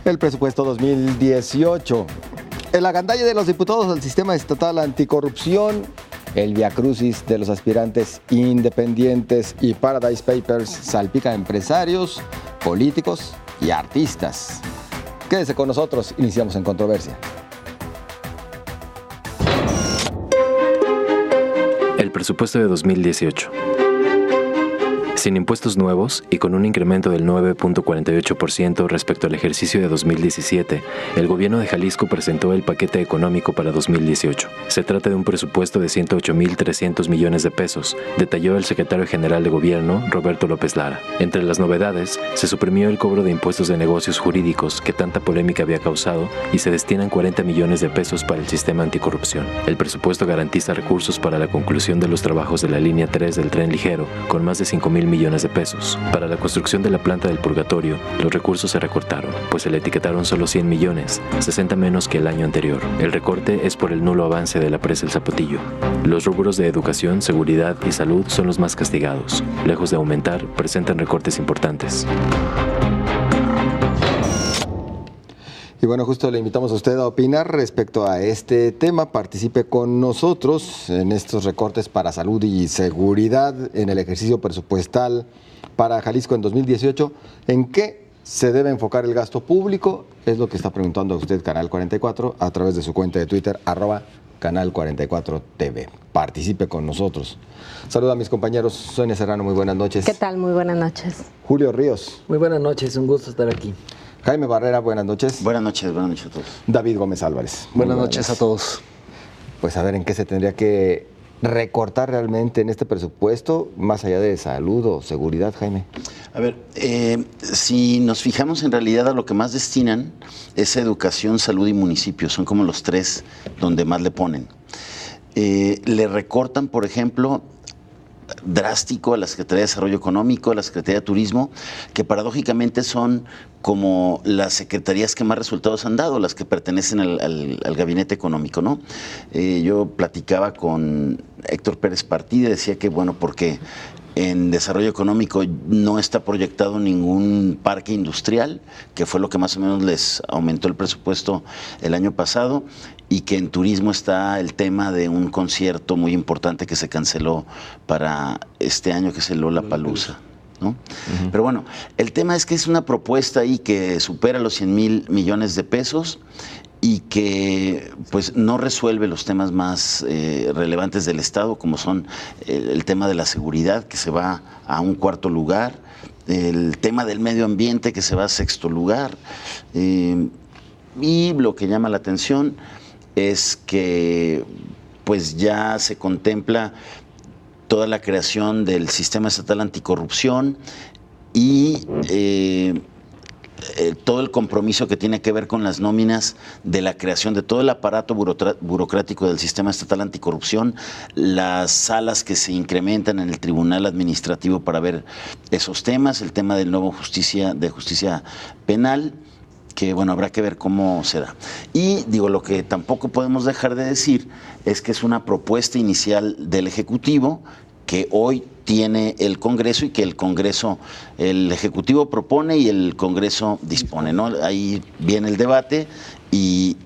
El presupuesto 2018. El agandalle de los diputados del Sistema Estatal Anticorrupción, el viacrucis de los aspirantes independientes y Paradise Papers salpica a empresarios, políticos y artistas. Quédese con nosotros, iniciamos en Controversia. El presupuesto de 2018. Sin impuestos nuevos y con un incremento del 9.48% respecto al ejercicio de 2017, el gobierno de Jalisco presentó el paquete económico para 2018. Se trata de un presupuesto de 108,300 millones de pesos, detalló el secretario general de Gobierno, Roberto López Lara. Entre las novedades, se suprimió el cobro de impuestos de negocios jurídicos que tanta polémica había causado y se destinan 40 millones de pesos para el sistema anticorrupción. El presupuesto garantiza recursos para la conclusión de los trabajos de la línea 3 del tren ligero, con más de 5,000 millones de pesos. Para la construcción de la planta del Purgatorio, los recursos se recortaron, pues se le etiquetaron solo 100 millones, 60 menos que el año anterior. El recorte es por el nulo avance de la presa El Zapotillo. Los rubros de educación, seguridad y salud son los más castigados. Lejos de aumentar, presentan recortes importantes. Y bueno, justo le invitamos a usted a opinar respecto a este tema. Participe con nosotros en estos recortes para salud y seguridad en el ejercicio presupuestal para Jalisco en 2018. ¿En qué se debe enfocar el gasto público? Es lo que está preguntando a usted Canal 44 a través de su cuenta de Twitter, @Canal44TV. Participe con nosotros. Saludo a mis compañeros. Sonia Serrano, muy buenas noches. ¿Qué tal? Muy buenas noches. Julio Ríos. Muy buenas noches, un gusto estar aquí. Jaime Barrera, buenas noches. Buenas noches a todos. David Gómez Álvarez. Buenas noches a todos. Pues a ver en qué se tendría que recortar realmente en este presupuesto, más allá de salud o seguridad, Jaime. A ver, si nos fijamos en realidad a lo que más destinan es educación, salud y municipios. Son como los tres donde más le ponen. Le recortan, por ejemplo, drástico a la Secretaría de Desarrollo Económico, a la Secretaría de Turismo, que paradójicamente son como las secretarías que más resultados han dado, las que pertenecen al gabinete económico, ¿no? Yo platicaba con Héctor Pérez Partida y decía que, bueno, porque en desarrollo económico no está proyectado ningún parque industrial, que fue lo que más o menos les aumentó el presupuesto el año pasado, y que en turismo está el tema de un concierto muy importante que se canceló para este año, que es el Lollapalooza, ¿no? Uh-huh. Pero bueno, el tema es que es una propuesta ahí que supera los 100,000 millones de pesos y que pues no resuelve los temas más relevantes del Estado, como son el tema de la seguridad, que se va a un cuarto lugar, el tema del medio ambiente, que se va a sexto lugar, y lo que llama la atención es que pues ya se contempla toda la creación del Sistema Estatal Anticorrupción y todo el compromiso que tiene que ver con las nóminas de la creación de todo el aparato burocrático del Sistema Estatal Anticorrupción, las salas que se incrementan en el Tribunal Administrativo para ver esos temas, el tema del nuevo justicia penal, que bueno, habrá que ver cómo se da. Y digo, lo que tampoco podemos dejar de decir es que es una propuesta inicial del Ejecutivo que hoy tiene el Congreso y que el Ejecutivo propone y el Congreso dispone, ¿no? Ahí viene el debate y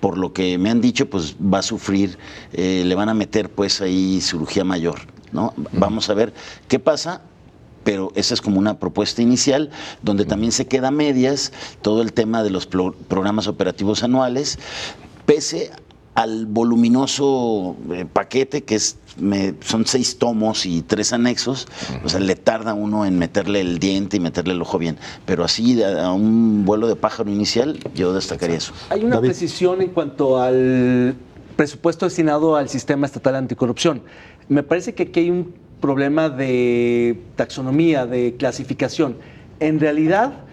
por lo que me han dicho, pues va a sufrir, le van a meter pues ahí cirugía mayor, ¿no? Vamos a ver qué pasa. Pero esa es como una propuesta inicial, donde también se queda a medias todo el tema de los programas operativos anuales, pese al voluminoso paquete que son 6 tomos y 3 anexos. O sea, le tarda uno en meterle el diente y meterle el ojo bien, pero así a un vuelo de pájaro inicial yo destacaría eso. Hay una precisión en cuanto al presupuesto destinado al Sistema Estatal Anticorrupción. Me parece que aquí hay un problema de taxonomía, de clasificación. En realidad,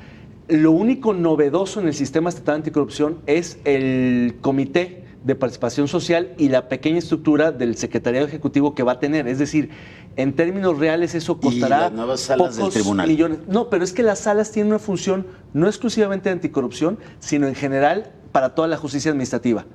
lo único novedoso en el Sistema Estatal Anticorrupción es el comité de participación social y la pequeña estructura del secretariado ejecutivo que va a tener. Es decir, en términos reales eso costará y las nuevas salas del tribunal. millones. No, pero es que las salas tienen una función no exclusivamente de anticorrupción, sino en general para toda la justicia administrativa,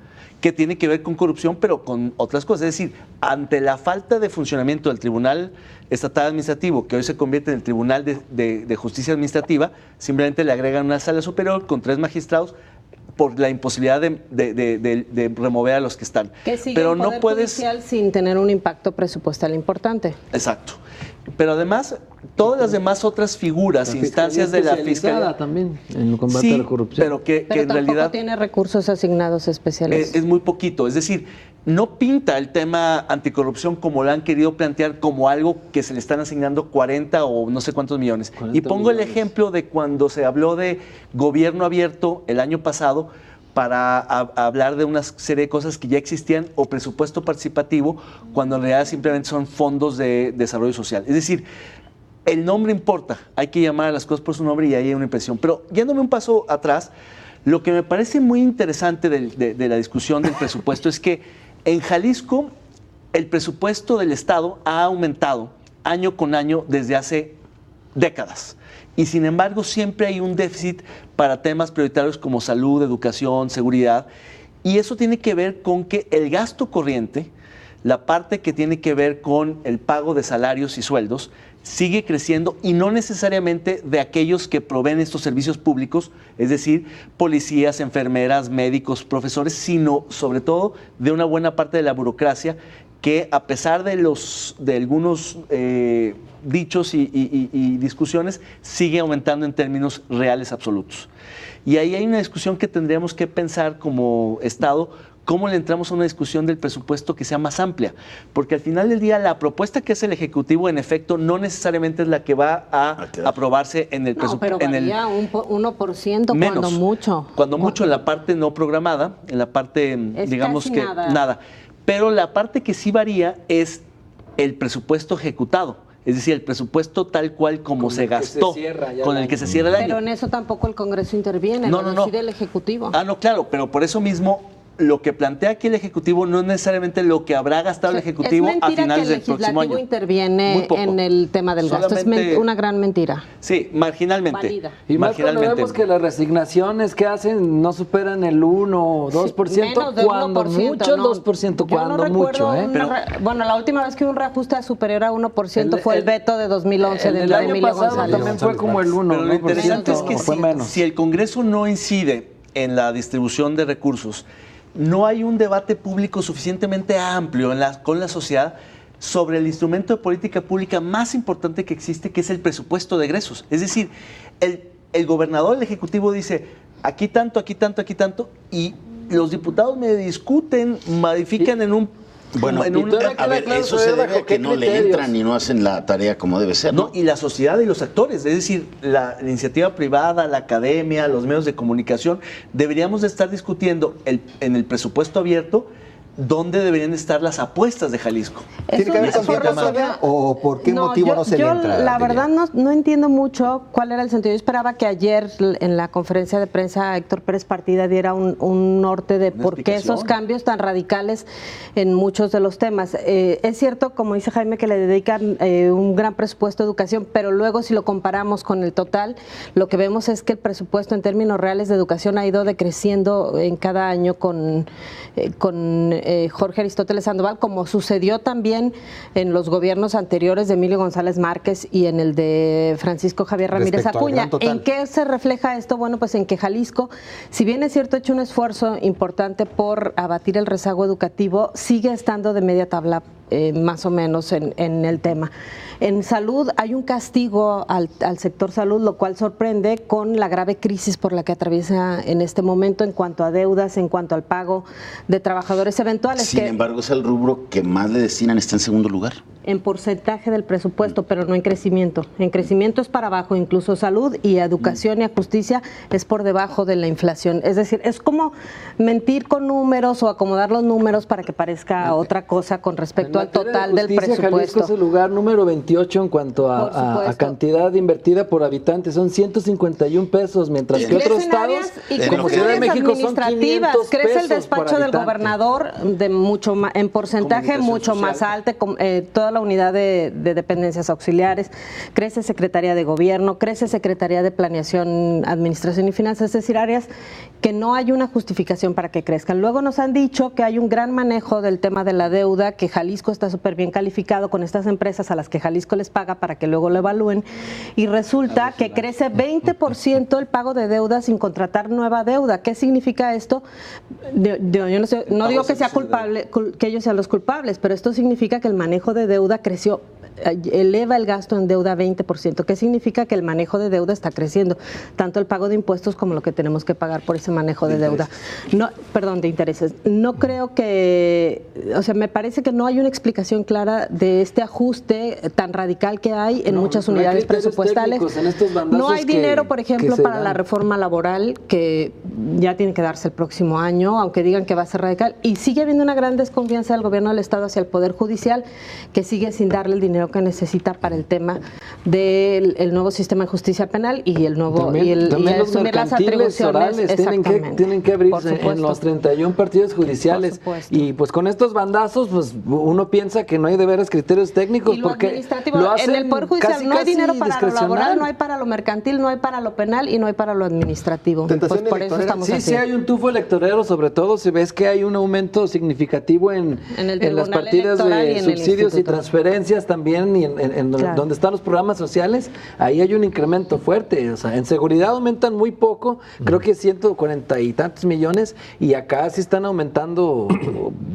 que tiene que ver con corrupción, pero con otras cosas. Es decir, ante la falta de funcionamiento del Tribunal Estatal Administrativo, que hoy se convierte en el Tribunal de Justicia Administrativa, simplemente le agregan una sala superior con 3 magistrados por la imposibilidad de remover a los que están. Que sigue pero el Poder no puedes Judicial sin tener un impacto presupuestal importante. Exacto. Pero además, todas las demás otras figuras, instancias de la Fiscalía también en el combate a la corrupción. pero que Pero en tampoco realidad tiene recursos asignados especiales. es muy poquito. Es decir, no pinta el tema anticorrupción como lo han querido plantear como algo que se le están asignando 40 o no sé cuántos millones. Y pongo el ejemplo de cuando se habló de gobierno abierto el año pasado para hablar de una serie de cosas que ya existían o presupuesto participativo, cuando en realidad simplemente son fondos de desarrollo social. Es decir, el nombre importa, hay que llamar a las cosas por su nombre y ahí hay una impresión. Pero yéndome un paso atrás, lo que me parece muy interesante de la discusión del presupuesto es que en Jalisco el presupuesto del Estado ha aumentado año con año desde hace décadas. Y sin embargo siempre hay un déficit para temas prioritarios como salud, educación, seguridad. Y eso tiene que ver con que el gasto corriente, la parte que tiene que ver con el pago de salarios y sueldos, sigue creciendo y no necesariamente de aquellos que proveen estos servicios públicos, es decir, policías, enfermeras, médicos, profesores, sino sobre todo de una buena parte de la burocracia que a pesar de algunos dichos y discusiones, sigue aumentando en términos reales absolutos. Y ahí hay una discusión que tendríamos que pensar como Estado, cómo le entramos a una discusión del presupuesto que sea más amplia, porque al final del día la propuesta que hace el Ejecutivo en efecto no necesariamente es la que va a aprobarse en el presupuesto. No, pero varía un 1% menos, cuando mucho. Cuando mucho en la parte no programada, en la parte, digamos casi que nada. Pero la parte que sí varía es el presupuesto ejecutado. Es decir, el presupuesto tal cual como se gastó, con el que se cierra el año. Pero en eso tampoco el Congreso interviene, no, lo decide el Ejecutivo. No, claro, pero por eso mismo lo que plantea aquí el Ejecutivo no es necesariamente lo que habrá gastado el Ejecutivo a finales del próximo año. Es mentira que el Legislativo interviene en el tema del gasto, es una gran mentira. Sí, marginalmente. Válida. Y más cuando vemos que las resignaciones que hacen no superan el 1 o 2%, sí, menos de cuando 1%, mucho el no. 2%, cuando Yo no mucho. Bueno, la última vez que hubo un reajuste superior a 1% fue el veto de 2011 de año Emilio pasado González. también fue como el 1%. Pero lo interesante es que fue menos. si el Congreso no incide en la distribución de recursos, no hay un debate público suficientemente amplio con la sociedad sobre el instrumento de política pública más importante que existe, que es el presupuesto de egresos. Es decir, el gobernador, el Ejecutivo dice, aquí tanto, aquí tanto, aquí tanto, y los diputados me discuten, modifican en un... Bueno, a ver, eso se debe a que no le entran y no hacen la tarea como debe ser, ¿no? Y la sociedad y los actores, es decir, la iniciativa privada, la academia, los medios de comunicación, deberíamos de estar discutiendo en el presupuesto abierto dónde deberían estar las apuestas de Jalisco. ¿Tiene que ver con tiempo todavía o por qué motivo no se le entra? La verdad no entiendo mucho cuál era el sentido. Yo esperaba que ayer en la conferencia de prensa Héctor Pérez Partida diera un norte de por qué esos cambios tan radicales en muchos de los temas. Es cierto, como dice Jaime, que le dedican un gran presupuesto a educación, pero luego si lo comparamos con el total, lo que vemos es que el presupuesto en términos reales de educación ha ido decreciendo en cada año con Jorge Aristóteles Sandoval, como sucedió también en los gobiernos anteriores de Emilio González Márquez y en el de Francisco Javier Ramírez Acuña. ¿En qué se refleja esto? Bueno, pues en que Jalisco, si bien es cierto, ha hecho un esfuerzo importante por abatir el rezago educativo, sigue estando de media tabla más o menos en el tema. En salud hay un castigo al sector salud, lo cual sorprende con la grave crisis por la que atraviesa en este momento en cuanto a deudas, en cuanto al pago de trabajadores eventuales. Sin embargo, es el rubro que más le destinan, está en segundo lugar. En porcentaje del presupuesto, pero no en crecimiento. En crecimiento es para abajo, incluso salud y educación y a justicia es por debajo de la inflación. Es decir, es como mentir con números o acomodar los números para que parezca otra cosa con respecto respecto al total del presupuesto. Jalisco es el lugar número 28 en cuanto a cantidad invertida por habitante. Son 151 pesos, mientras que otros estados, como Ciudad de México, son 500 crece pesos el despacho del gobernador de mucho más, en porcentaje mucho más alto, toda la unidad de dependencias auxiliares, crece Secretaría de Gobierno, crece Secretaría de Planeación, Administración y Finanzas, es decir, áreas que no hay una justificación para que crezcan. Luego nos han dicho que hay un gran manejo del tema de la deuda, que Jalisco está súper bien calificado con estas empresas a las que Jalisco les paga para que luego lo evalúen, y resulta que crece 20% el pago de deuda sin contratar nueva deuda. ¿Qué significa esto? Yo no digo que sea culpable, que ellos sean los culpables, pero esto significa que el manejo de deuda creció, eleva el gasto en deuda 20%. ¿Qué significa? Que el manejo de deuda está creciendo, tanto el pago de impuestos como lo que tenemos que pagar por ese manejo de deuda. De intereses. No creo que, me parece que no hay una explicación clara de este ajuste tan radical que hay en muchas unidades presupuestales. No hay dinero, por ejemplo, para la reforma laboral, que ya tiene que darse el próximo año, aunque digan que va a ser radical, y sigue habiendo una gran desconfianza del gobierno del Estado hacia el Poder Judicial, que sigue sin darle el dinero que necesita para el tema del nuevo sistema de justicia penal y el nuevo también los asumir las atribuciones tienen que abrirse en los 31 partidos judiciales, y pues con estos bandazos pues uno piensa que no hay de veras criterios técnicos, porque lo hacen en el Poder Judicial casi, no hay dinero casi para lo laboral, no hay para lo mercantil, no hay para lo penal y no hay para lo administrativo. Pues por eso estamos así. Sí hay un tufo electorero, sobre todo si ves que hay un aumento significativo en las partidas de subsidios y transferencias también, y en donde están los programas sociales, ahí hay un incremento fuerte. En seguridad aumentan muy poco, creo que 140 y tantos millones, y acá sí están aumentando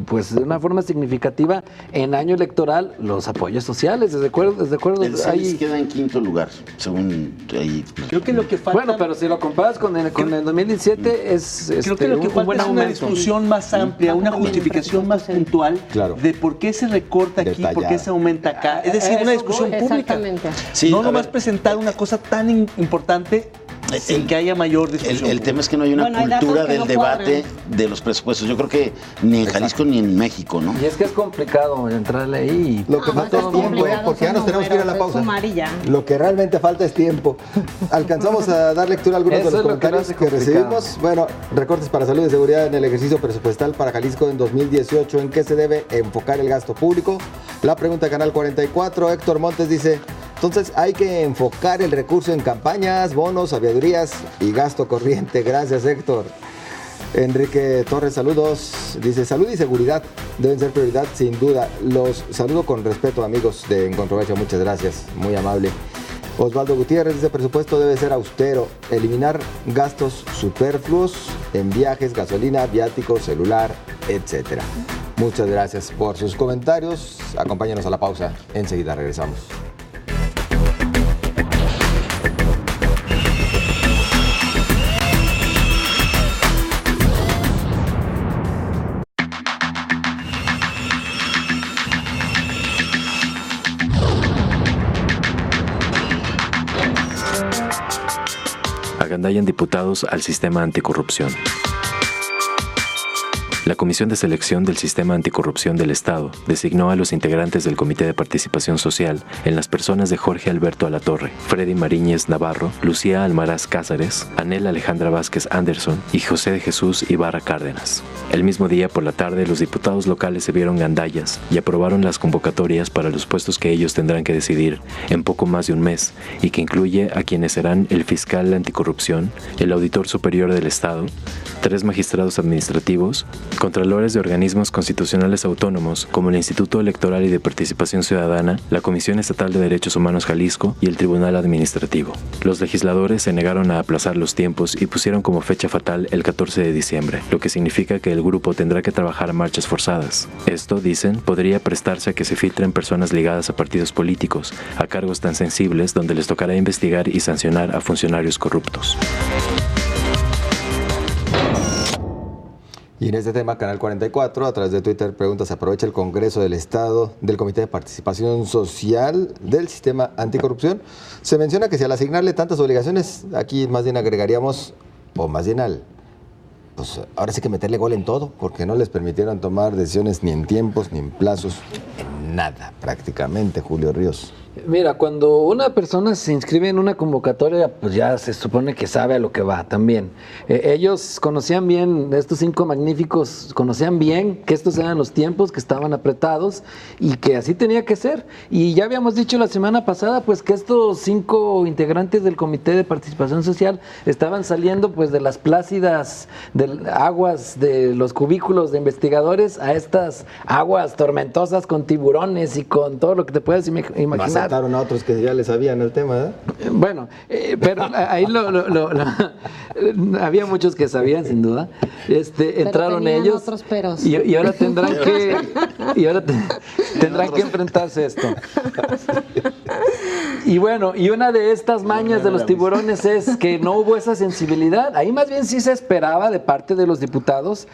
pues de una forma significativa en año electoral los apoyos sociales. ¿Desde acuerdo? El CELIS queda en quinto lugar, según ahí. Creo que lo que falta... Bueno, pero si lo comparas con el 2017 es creo que lo que falta es una discusión más amplia, una justificación más puntual de por qué se recorta aquí, por qué se aumenta acá. Es decir, una discusión pública. Sí, no nomás presentar una cosa tan importante sin que haya mayor discusión. El tema es que no hay una cultura del debate de los presupuestos. Yo creo que ni en Jalisco ni en México, ¿no? Y es que es complicado entrarle ahí. Lo que falta es tiempo, porque ya nos tenemos que ir a la pausa. Lo que realmente falta es tiempo. Alcanzamos a dar lectura a algunos de los comentarios que recibimos. Bueno, recortes para salud y seguridad en el ejercicio presupuestal para Jalisco en 2018. ¿En qué se debe enfocar el gasto público? La pregunta de Canal 44. Héctor Montes dice: entonces hay que enfocar el recurso en campañas, bonos, aviadurías y gasto corriente. Gracias, Héctor. Enrique Torres, saludos. Dice: salud y seguridad deben ser prioridad, sin duda. Los saludo con respeto, amigos de En Controversia. Muchas gracias, muy amable. Osvaldo Gutiérrez dice: presupuesto debe ser austero, eliminar gastos superfluos en viajes, gasolina, viáticos, celular, etcétera. Muchas gracias por sus comentarios. Acompáñanos a la pausa. Enseguida regresamos. Agandallan diputados al sistema anticorrupción. La Comisión de Selección del Sistema Anticorrupción del Estado designó a los integrantes del Comité de Participación Social en las personas de Jorge Alberto Alatorre, Freddy Mariñez Navarro, Lucía Almaraz Cázares, Anel Alejandra Vázquez Anderson y José de Jesús Ibarra Cárdenas. El mismo día por la tarde, los diputados locales se vieron gandallas y aprobaron las convocatorias para los puestos que ellos tendrán que decidir en poco más de un mes, y que incluye a quienes serán el fiscal anticorrupción, el auditor superior del Estado, 3 magistrados administrativos, contralores de organismos constitucionales autónomos como el Instituto Electoral y de Participación Ciudadana, la Comisión Estatal de Derechos Humanos Jalisco y el Tribunal Administrativo. Los legisladores se negaron a aplazar los tiempos y pusieron como fecha fatal el 14 de diciembre, lo que significa que el grupo tendrá que trabajar a marchas forzadas. Esto, dicen, podría prestarse a que se filtren personas ligadas a partidos políticos, a cargos tan sensibles donde les tocará investigar y sancionar a funcionarios corruptos. Y en este tema, Canal 44, a través de Twitter, pregunta: ¿se aprovecha el Congreso del Estado del Comité de Participación Social del Sistema Anticorrupción? Se menciona que si al asignarle tantas obligaciones, aquí más bien agregaríamos, o más bien pues ahora sí que meterle gol en todo, porque no les permitieron tomar decisiones ni en tiempos, ni en plazos, en nada prácticamente, Julio Ríos. Mira, cuando una persona se inscribe en una convocatoria, pues ya se supone que sabe a lo que va también. Ellos conocían bien, estos 5 magníficos, conocían bien que estos eran los tiempos, que estaban apretados y que así tenía que ser. Y ya habíamos dicho la semana pasada, pues que estos 5 integrantes del Comité de Participación Social estaban saliendo pues de las plácidas aguas de los cubículos de investigadores a estas aguas tormentosas con tiburones y con todo lo que te puedes imaginar. Aceptaron a otros que ya les sabían el tema, ¿eh? Bueno, pero ahí había muchos que sabían, sin duda. Entraron ellos otros peros. y ahora tendrán que enfrentarse a esto. Y bueno, y una de estas mañas de los tiburones es que no hubo esa sensibilidad. Ahí más bien sí se esperaba de parte de los diputados,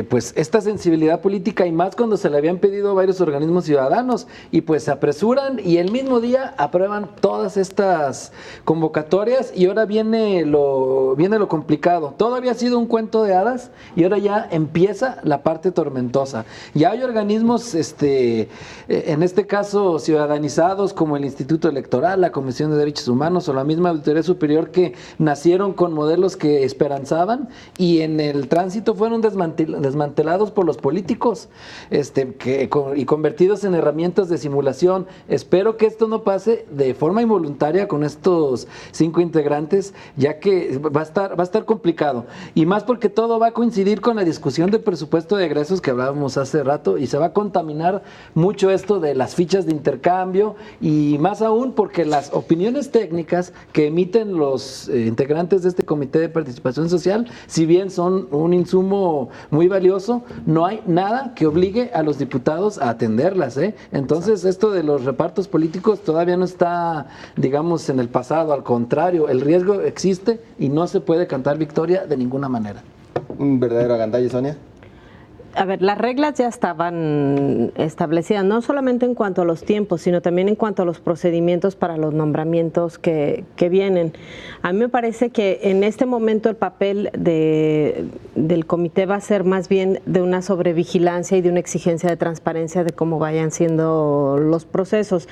pues esta sensibilidad política, y más cuando se le habían pedido varios organismos ciudadanos, y pues se apresuran y el mismo día aprueban todas estas convocatorias, y ahora viene lo complicado. Todo había sido un cuento de hadas y ahora ya empieza la parte tormentosa. Ya hay organismos, en este caso ciudadanizados, como el Instituto Electoral, la Comisión de Derechos Humanos o la misma Auditoría Superior, que nacieron con modelos que esperanzaban y en el tránsito fueron desmantelados por los políticos y convertidos en herramientas de simulación. Espero que esto no pase de forma involuntaria con estos 5 integrantes, ya que va a estar complicado, y más porque todo va a coincidir con la discusión del presupuesto de egresos que hablábamos hace rato, y se va a contaminar mucho esto de las fichas de intercambio, y más aún porque las opiniones técnicas que emiten los integrantes de este Comité de Participación Social, si bien son un insumo muy valioso, no hay nada que obligue a los diputados a atenderlas, ¿eh? Entonces esto de los repartos políticos todavía no está, digamos, en el pasado. Al contrario, el riesgo existe y no se puede cantar victoria de ninguna manera. ¿Un verdadero agandalle, Sonia? A ver, las reglas ya estaban establecidas, no solamente en cuanto a los tiempos, sino también en cuanto a los procedimientos para los nombramientos que vienen. A mí me parece que en este momento el papel del comité va a ser más bien de una sobrevigilancia y de una exigencia de transparencia de cómo vayan siendo los procesos.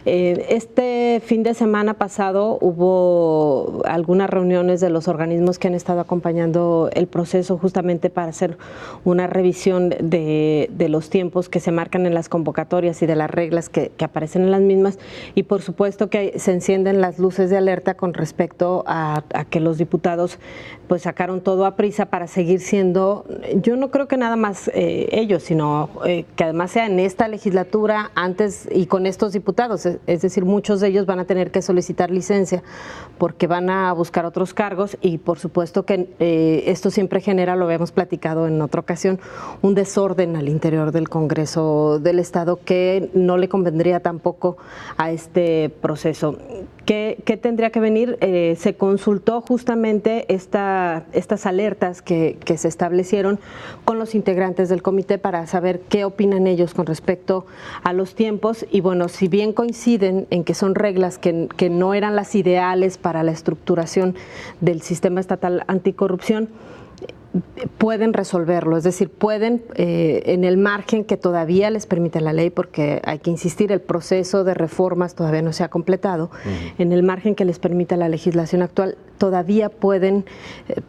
Este fin de semana pasado hubo algunas reuniones de los organismos que han estado acompañando el proceso, justamente para hacer una revisión de los tiempos que se marcan en las convocatorias y de las reglas que aparecen en las mismas, y por supuesto que se encienden las luces de alerta con respecto a que los diputados pues sacaron todo a prisa para seguir siendo, yo no creo que nada más ellos, sino que además sea en esta legislatura antes y con estos diputados, es decir, muchos de ellos van a tener que solicitar licencia porque van a buscar otros cargos, y por supuesto que esto siempre genera, lo habíamos platicado en otra ocasión, un desorden al interior del Congreso del Estado que no le convendría tampoco a este proceso. ¿Qué tendría que venir? Se consultó justamente estas alertas que se establecieron con los integrantes del comité para saber qué opinan ellos con respecto a los tiempos, y bueno, si bien coinciden en que son reglas que no eran las ideales para la estructuración del sistema estatal anticorrupción, pueden resolverlo, es decir, pueden en el margen que todavía les permite la ley, porque hay que insistir, el proceso de reformas todavía no se ha completado, en el margen que les permita la legislación actual, todavía pueden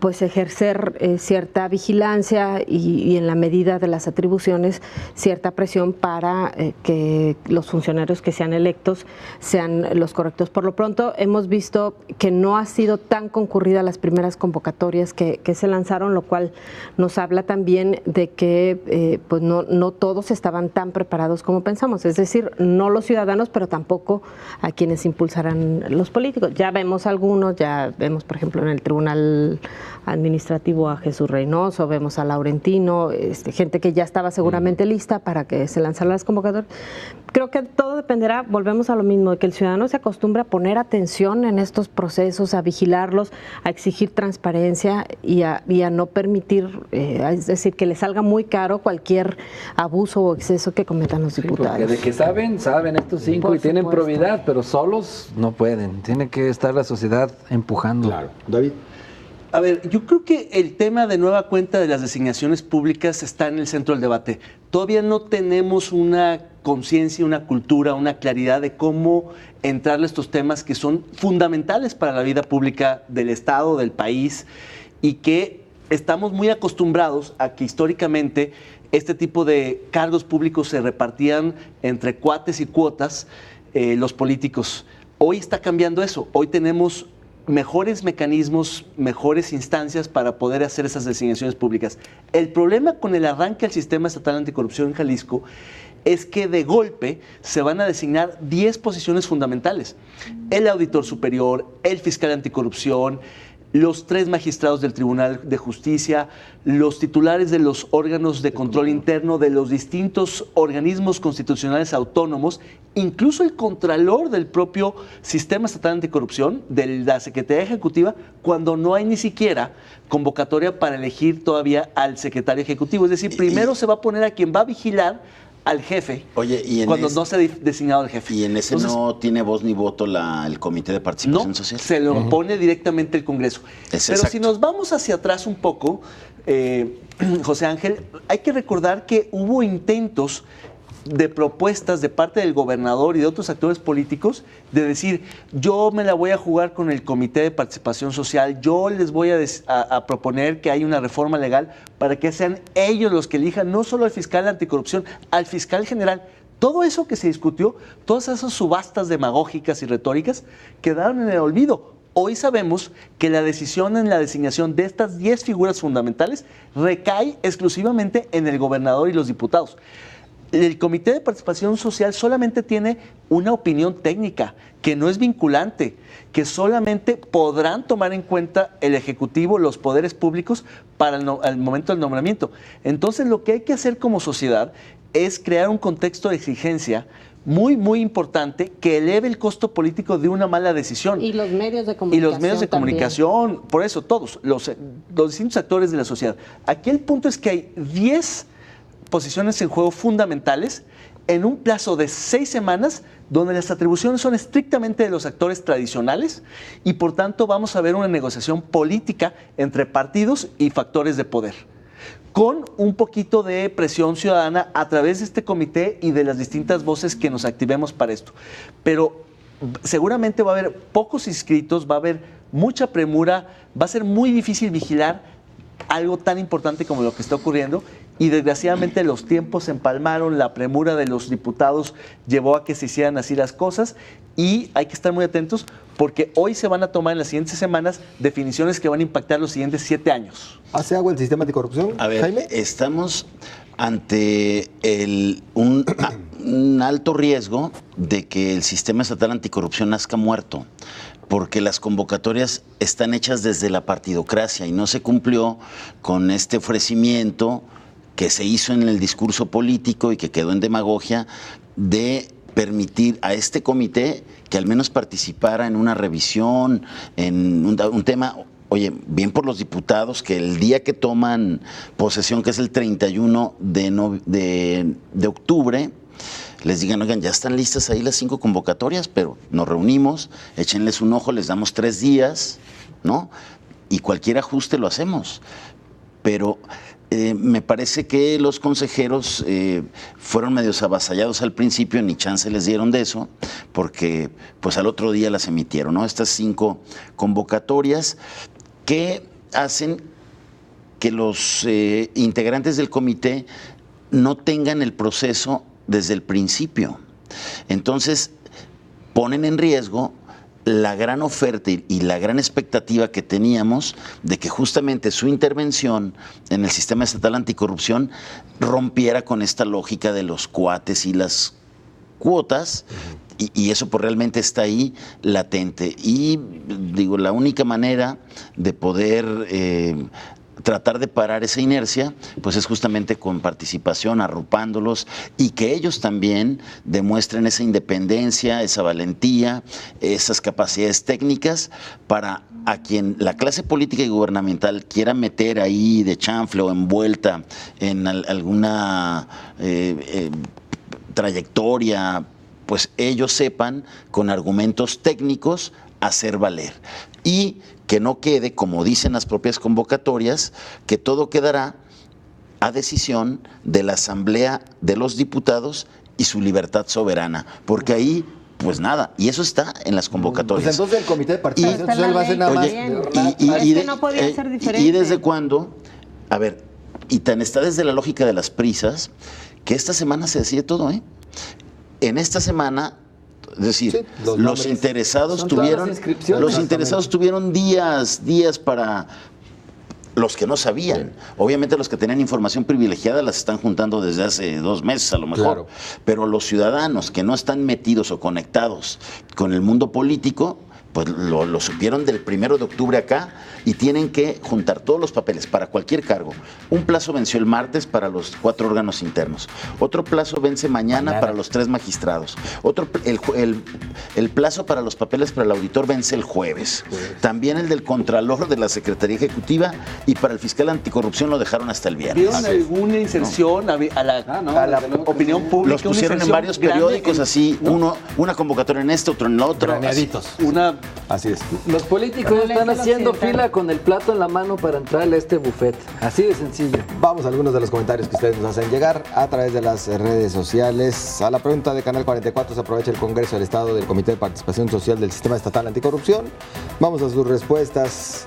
pues ejercer cierta vigilancia y en la medida de las atribuciones cierta presión para que los funcionarios que sean electos sean los correctos. Por lo pronto hemos visto que no ha sido tan concurrida las primeras convocatorias que se lanzaron, lo cual nos habla también de que pues no todos estaban tan preparados como pensamos, es decir, no los ciudadanos, pero tampoco a quienes impulsarán los políticos. Ya vemos algunos, ya vemos por ejemplo en el Tribunal Administrativo a Jesús Reynoso, vemos a Laurentino, gente que ya estaba seguramente lista para que se lanzaran las convocatorias. Creo que todo dependerá, volvemos a lo mismo, de que el ciudadano se acostumbre a poner atención en estos procesos, a vigilarlos, a exigir transparencia y a no permitir, es decir, que le salga muy caro cualquier abuso o exceso que cometan los diputados. Porque de que saben estos 5 y tienen probidad, pero solos no pueden. Tiene que estar la sociedad empujando. Claro. David. A ver, yo creo que el tema de nueva cuenta de las designaciones públicas está en el centro del debate. Todavía no tenemos una conciencia, una cultura, una claridad de cómo entrarle a estos temas que son fundamentales para la vida pública del Estado, del país, y que estamos muy acostumbrados a que históricamente este tipo de cargos públicos se repartían entre cuates y cuotas los políticos. Hoy está cambiando eso. Hoy tenemos mejores mecanismos, mejores instancias para poder hacer esas designaciones públicas. El problema con el arranque del sistema estatal anticorrupción en Jalisco es que de golpe se van a designar 10 posiciones fundamentales. El auditor superior, el fiscal anticorrupción, los 3 magistrados del Tribunal de Justicia, los titulares de los órganos de control interno de los distintos organismos constitucionales autónomos, incluso el contralor del propio Sistema Estatal Anticorrupción, de la Secretaría Ejecutiva, cuando no hay ni siquiera convocatoria para elegir todavía al secretario ejecutivo. Es decir, primero se va a poner a quien va a vigilar al jefe. Oye, y cuando no se ha designado el jefe. Y en ese no tiene voz ni voto el Comité de Participación Social. Se lo pone directamente el Congreso. Pero exacto. Si nos vamos hacia atrás un poco, José Ángel, hay que recordar que hubo intentos de propuestas de parte del gobernador y de otros actores políticos de decir, yo me la voy a jugar con el Comité de Participación Social, yo les voy a proponer que haya una reforma legal para que sean ellos los que elijan no solo al fiscal anticorrupción, al fiscal general. Todo eso que se discutió, todas esas subastas demagógicas y retóricas quedaron en el olvido. Hoy sabemos que la decisión en la designación de estas 10 figuras fundamentales recae exclusivamente en el gobernador y los diputados. El Comité de Participación Social solamente tiene una opinión técnica, que no es vinculante, que solamente podrán tomar en cuenta el Ejecutivo, los poderes públicos para el momento del nombramiento. Entonces, lo que hay que hacer como sociedad es crear un contexto de exigencia muy, muy importante que eleve el costo político de una mala decisión. Y los medios de comunicación. Y los medios de comunicación, por eso todos, los distintos actores de la sociedad. Aquí el punto es que hay 10 posiciones en juego fundamentales en un plazo de 6 semanas donde las atribuciones son estrictamente de los actores tradicionales y por tanto vamos a ver una negociación política entre partidos y factores de poder con un poquito de presión ciudadana a través de este comité y de las distintas voces que nos activemos para esto. Pero seguramente va a haber pocos inscritos, va a haber mucha premura, va a ser muy difícil vigilar algo tan importante como lo que está ocurriendo y desgraciadamente los tiempos se empalmaron, la premura de los diputados llevó a que se hicieran así las cosas y hay que estar muy atentos porque hoy se van a tomar en las siguientes semanas definiciones que van a impactar los siguientes 7 años. ¿Hace agua el sistema anticorrupción, A ver, Jaime? Estamos ante un alto riesgo de que el sistema estatal anticorrupción nazca muerto, porque las convocatorias están hechas desde la partidocracia y no se cumplió con este ofrecimiento que se hizo en el discurso político y que quedó en demagogia de permitir a este comité que al menos participara en una revisión, en un tema. Oye, bien por los diputados que el día que toman posesión, que es el 31 de octubre, les digan, oigan, ya están listas ahí las 5 convocatorias, pero nos reunimos, échenles un ojo, les damos 3 días, ¿no? Y cualquier ajuste lo hacemos. Pero me parece que los consejeros fueron medios avasallados al principio, ni chance les dieron de eso, porque pues al otro día las emitieron, ¿no? Estas 5 convocatorias que hacen que los integrantes del comité no tengan el proceso desde el principio. Entonces, ponen en riesgo la gran oferta y la gran expectativa que teníamos de que justamente su intervención en el sistema estatal anticorrupción rompiera con esta lógica de los cuates y las cuotas, y eso pues realmente está ahí latente. Y digo, la única manera de poder tratar de parar esa inercia, pues es justamente con participación, arropándolos y que ellos también demuestren esa independencia, esa valentía, esas capacidades técnicas para a quien la clase política y gubernamental quiera meter ahí de chanfle o envuelta en alguna trayectoria, pues ellos sepan con argumentos técnicos hacer valer. Y que no quede, como dicen las propias convocatorias, que todo quedará a decisión de la Asamblea de los Diputados y su libertad soberana, porque ahí, pues nada, y eso está en las convocatorias. Pues entonces el Comité de Participación Social va a ser nada más... no podía ser diferente. ¿Y desde cuándo? A ver, y tan está desde la lógica de las prisas, que esta semana se decide todo, ¿eh? En esta semana... Es decir, sí, los interesados tuvieron días para los que no sabían. Obviamente los que tenían información privilegiada las están juntando desde hace 2 meses a lo mejor. Claro. Pero los ciudadanos que no están metidos o conectados con el mundo político, pues lo supieron del 1 de octubre acá y tienen que juntar todos los papeles para cualquier cargo. Un plazo venció el martes para los 4 órganos internos. Otro plazo vence mañana para los 3 magistrados. El plazo para los papeles para el auditor vence el jueves. También el del contralor de la Secretaría Ejecutiva y para el fiscal anticorrupción lo dejaron hasta el viernes. ¿Vieron alguna inserción a la opinión pública? Los pusieron en varios periódicos así, una convocatoria en este, otro en el otro. Así es. Los políticos están haciendo fila con el plato en la mano para entrar a este buffet. Así de sencillo. Vamos a algunos de los comentarios que ustedes nos hacen llegar a través de las redes sociales. A la pregunta de Canal 44, ¿se aprovecha el Congreso del Estado del Comité de Participación Social del Sistema Estatal Anticorrupción? Vamos a sus respuestas.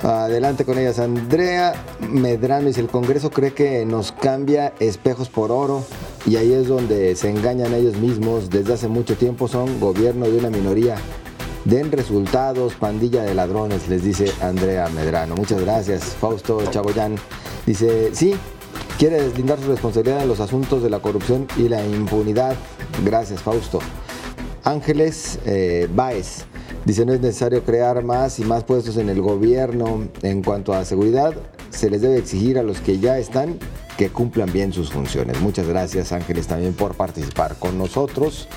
Adelante con ellas. Andrea Medrano dice: el Congreso cree que nos cambia espejos por oro y ahí es donde se engañan ellos mismos. Desde hace mucho tiempo son gobierno de una minoría. Den resultados, pandilla de ladrones, les dice Andrea Medrano. Muchas gracias. Fausto Chaboyán dice: sí, quiere deslindar su responsabilidad en los asuntos de la corrupción y la impunidad. Gracias, Fausto. Ángeles Báez dice: no es necesario crear más y más puestos en el gobierno. En cuanto a seguridad, se les debe exigir a los que ya están que cumplan bien sus funciones. Muchas gracias, Ángeles, también por participar con nosotros.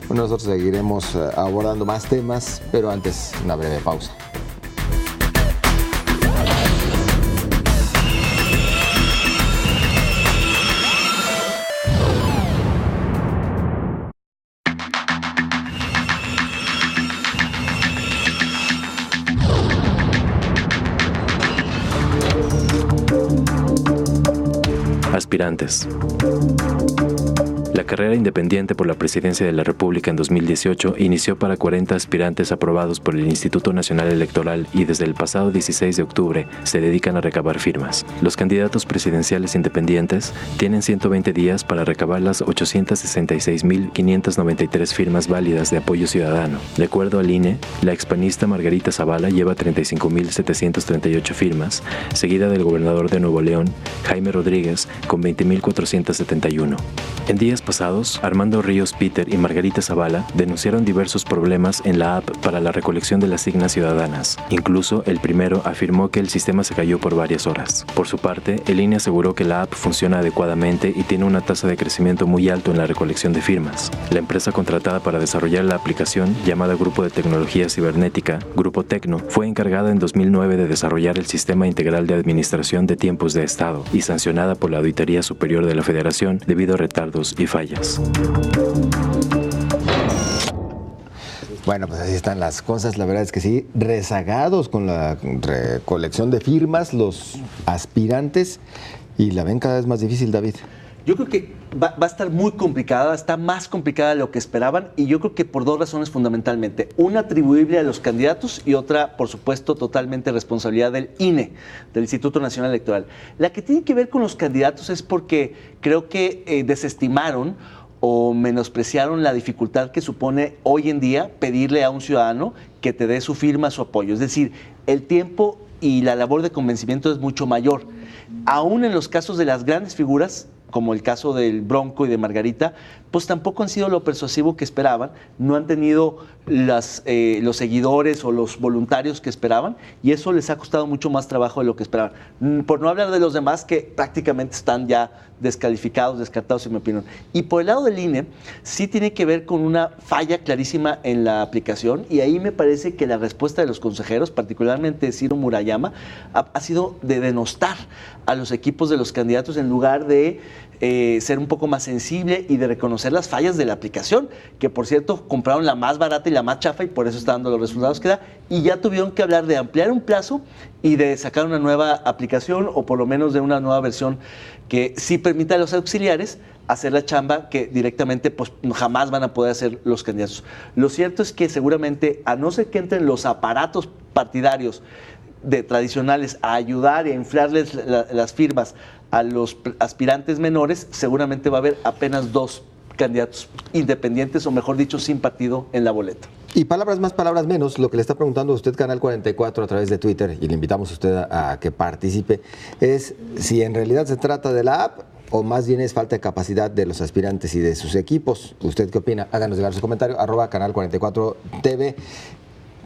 Bueno, nosotros seguiremos abordando más temas, pero antes una breve pausa. Aspirantes. La carrera independiente por la presidencia de la República en 2018 inició para 40 aspirantes aprobados por el Instituto Nacional Electoral y desde el pasado 16 de octubre se dedican a recabar firmas. Los candidatos presidenciales independientes tienen 120 días para recabar las 866.593 firmas válidas de apoyo ciudadano. De acuerdo al INE, la expanista Margarita Zavala lleva 35.738 firmas, seguida del gobernador de Nuevo León, Jaime Rodríguez, con 20.471. En días pasados, Armando Ríos Peter y Margarita Zavala denunciaron diversos problemas en la app para la recolección de las signas ciudadanas. Incluso el primero afirmó que el sistema se cayó por varias horas. Por su parte, el INE aseguró que la app funciona adecuadamente y tiene una tasa de crecimiento muy alto en la recolección de firmas. La empresa contratada para desarrollar la aplicación, llamada Grupo de Tecnología Cibernética, Grupo Tecno, fue encargada en 2009 de desarrollar el Sistema Integral de Administración de Tiempos de Estado y sancionada por la Auditoría Superior de la Federación debido a retardos y fallas. Bueno, pues así están las cosas, la verdad es que sí, rezagados con la recolección de firmas los aspirantes y la ven cada vez más difícil, David. Yo creo que va a estar muy complicada, está más complicada de lo que esperaban y yo creo que por 2 razones fundamentalmente. Una atribuible a los candidatos y otra, por supuesto, totalmente responsabilidad del INE, del Instituto Nacional Electoral. La que tiene que ver con los candidatos es porque creo que desestimaron o menospreciaron la dificultad que supone hoy en día pedirle a un ciudadano que te dé su firma, su apoyo. Es decir, el tiempo y la labor de convencimiento es mucho mayor. Aún en los casos de las grandes figuras, como el caso del Bronco y de Margarita, pues tampoco han sido lo persuasivo que esperaban, no han tenido los seguidores o los voluntarios que esperaban y eso les ha costado mucho más trabajo de lo que esperaban. Por no hablar de los demás que prácticamente están ya descalificados, descartados en mi opinión. Y por el lado del INE, sí tiene que ver con una falla clarísima en la aplicación y ahí me parece que la respuesta de los consejeros, particularmente Ciro Murayama, ha sido de denostar a los equipos de los candidatos en lugar de ser un poco más sensible y de reconocer las fallas de la aplicación, que por cierto compraron la más barata y la más chafa y por eso está dando los resultados que da, y ya tuvieron que hablar de ampliar un plazo y de sacar una nueva aplicación o por lo menos de una nueva versión que sí permita a los auxiliares hacer la chamba que directamente pues jamás van a poder hacer los candidatos. Lo cierto es que seguramente, a no ser que entren los aparatos partidarios tradicionales a ayudar y a inflarles las firmas a los aspirantes menores, seguramente va a haber apenas 2 candidatos independientes, o mejor dicho, sin partido en la boleta. Y palabras más, palabras menos, lo que le está preguntando a usted, Canal 44, a través de Twitter, y le invitamos a usted a que participe, es si en realidad se trata de la app o más bien es falta de capacidad de los aspirantes y de sus equipos. ¿Usted qué opina? Háganos llegar su comentario, @Canal 44 TV.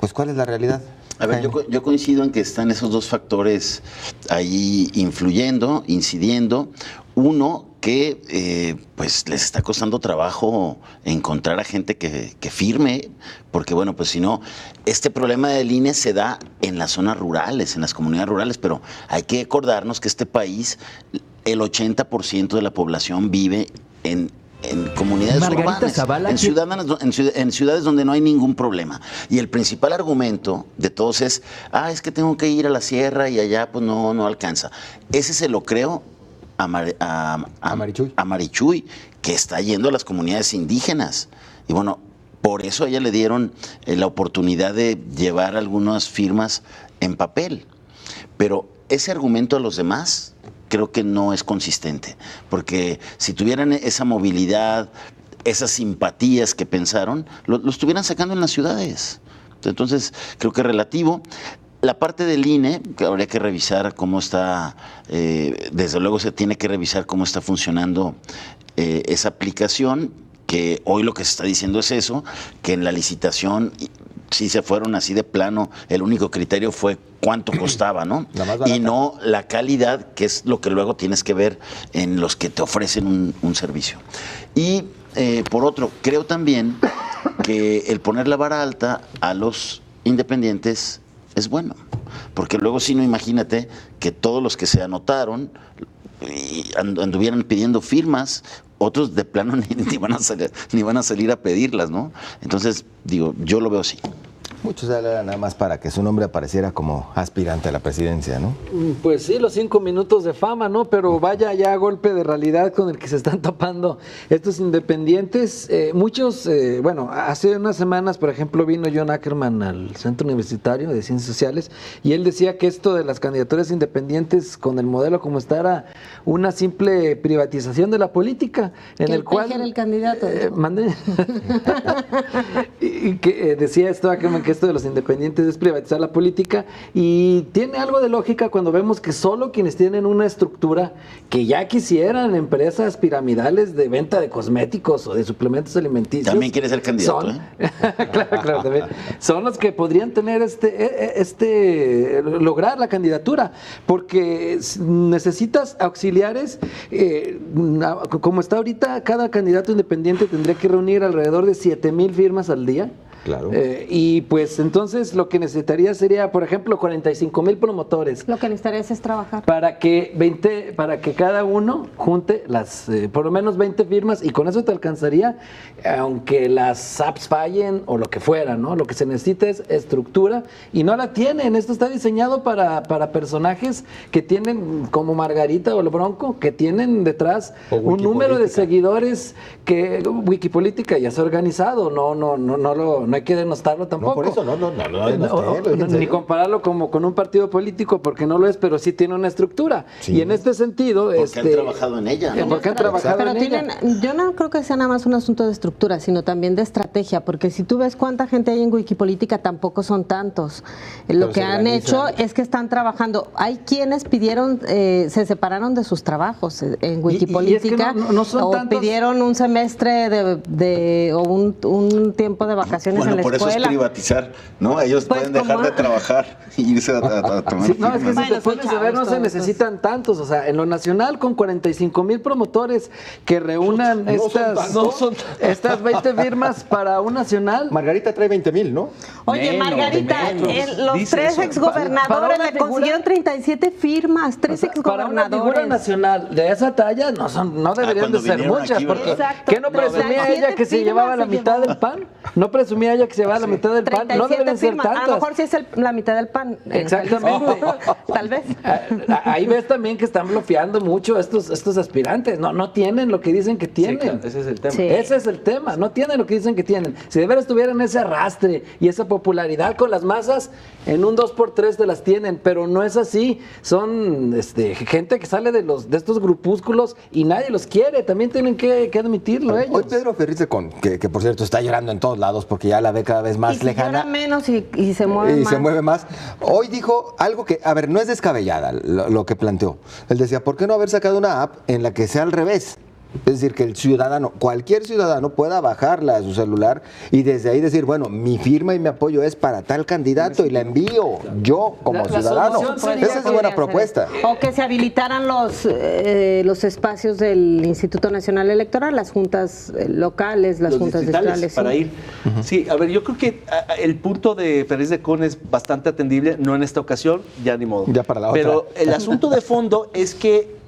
Pues, ¿cuál es la realidad? A ver, yo coincido en que están esos 2 factores ahí influyendo, incidiendo. Uno, que pues les está costando trabajo encontrar a gente que firme, porque bueno, pues si no, este problema del INE se da en las zonas rurales, en las comunidades rurales, pero hay que acordarnos que este país, el 80% de la población vive en comunidades urbanas, en ciudades donde no hay ningún problema. Y el principal argumento de todos es, es que tengo que ir a la sierra y allá pues no alcanza. Ese se lo creo a Marichuy, que está yendo a las comunidades indígenas. Y bueno, por eso a ella le dieron la oportunidad de llevar algunas firmas en papel. Pero ese argumento a los demás creo que no es consistente, porque si tuvieran esa movilidad, esas simpatías que pensaron, lo estuvieran sacando en las ciudades. Entonces, creo que es relativo. La parte del INE, que habría que revisar cómo está, desde luego se tiene que revisar cómo está funcionando esa aplicación, que hoy lo que se está diciendo es eso, que en la licitación sí se fueron así de plano, el único criterio fue cuánto costaba, ¿no? Y no la calidad, que es lo que luego tienes que ver en los que te ofrecen un servicio. Y por otro, creo también que el poner la vara alta a los independientes es bueno, porque luego si no, imagínate que todos los que se anotaron y anduvieran pidiendo firmas, otros de plano ni van a salir a pedirlas, ¿no? Entonces, digo, yo lo veo así. Muchos hablan nada más para que su nombre apareciera como aspirante a la presidencia, ¿no? Pues sí, los 5 minutos de fama, ¿no? Pero vaya ya golpe de realidad con el que se están topando estos independientes. Muchos, hace unas semanas, por ejemplo, vino John Ackerman al Centro Universitario de Ciencias Sociales y él decía que esto de las candidaturas independientes con el modelo como está era una simple privatización de la política, en el cual... era el candidato. Mandé. Y que decía esto Ackerman, que esto de los independientes es privatizar la política, y tiene algo de lógica cuando vemos que solo quienes tienen una estructura que ya quisieran empresas piramidales de venta de cosméticos o de suplementos alimenticios. También quiere ser candidato, claro, también. Son los que podrían tener lograr la candidatura, porque necesitas auxiliares, como está ahorita, cada candidato independiente tendría que reunir alrededor de 7,000 firmas al día. Claro. Y pues entonces lo que necesitaría sería, por ejemplo, 45,000 promotores. Lo que necesitarías es trabajar. Para que cada uno junte por lo menos 20 firmas, y con eso te alcanzaría, aunque las apps fallen o lo que fuera, ¿no? Lo que se necesita es estructura, y no la tienen. Esto está diseñado para personajes que tienen, como Margarita o el Bronco, que tienen detrás un número de seguidores que Wikipolítica ya se ha organizado. No hay que denostarlo tampoco. No, por eso, no ni compararlo como con un partido político, porque no lo es, pero sí tiene una estructura. Sí. Y en este sentido... Porque han trabajado en ella, ¿no? Porque han trabajado en ella. Yo no creo que sea nada más un asunto de estructura, sino también de estrategia, porque si tú ves cuánta gente hay en Wikipolítica, tampoco son tantos. Lo que han hecho es que están trabajando. Hay quienes pidieron, se separaron de sus trabajos en Wikipolítica, no son o tantos... pidieron un semestre o un tiempo de vacaciones en la escuela. Por eso es privatizar, ¿no? Ellos pues pueden dejar de trabajar y irse a tomar. Sí, no, es que si te pones a ver, no se necesitan tantos. O sea, en lo nacional, con 45,000 promotores que reúnan estas 20 firmas para un nacional. Margarita trae 20,000, ¿no? Oye, Margarita, los 3 exgobernadores le consiguieron 37 firmas, 3 exgobernadores. Para una figura nacional de esa talla no deberían de ser muchas, aquí, porque ¿qué no presumía ella que se llevaba la mitad del pan? ¿No presumía ella que se llevaba la mitad del pan? No deberían ser tantas. A lo mejor sí es la mitad del pan. Exactamente. Tal vez. Ahí ves también que están bloqueando mucho estos aspirantes. No tienen lo que dicen que tienen. Sí, claro, ese es el tema. Sí. Ese es el tema. No tienen lo que dicen que tienen. Si de veras tuvieran ese arrastre y esa popularidad con las masas, en un 2x3 te las tienen, pero no es así. Son gente que sale de estos grupúsculos y nadie los quiere. También tienen que admitirlo ellos. Hoy Pedro Ferriz de Con, que por cierto está llorando en todos lados porque ya la ve cada vez más lejana. Llora menos y se mueve más. Y se mueve más. Hoy dijo algo que, a ver, no es descabellada lo que planteó. Él decía, ¿por qué no haber sacado una app en la que sea al revés? Es decir, que el ciudadano, cualquier ciudadano pueda bajarla a su celular y desde ahí decir, bueno, mi firma y mi apoyo es para tal candidato y la envío yo como ciudadano. Esa es buena propuesta. O que se habilitaran los espacios del Instituto Nacional Electoral, las juntas locales, las juntas distritales. Para ir. Sí, a ver, yo creo que el punto de Ferriz de Con es bastante atendible, no en esta ocasión, ya ni modo. Ya para la otra. Pero el asunto de fondo es que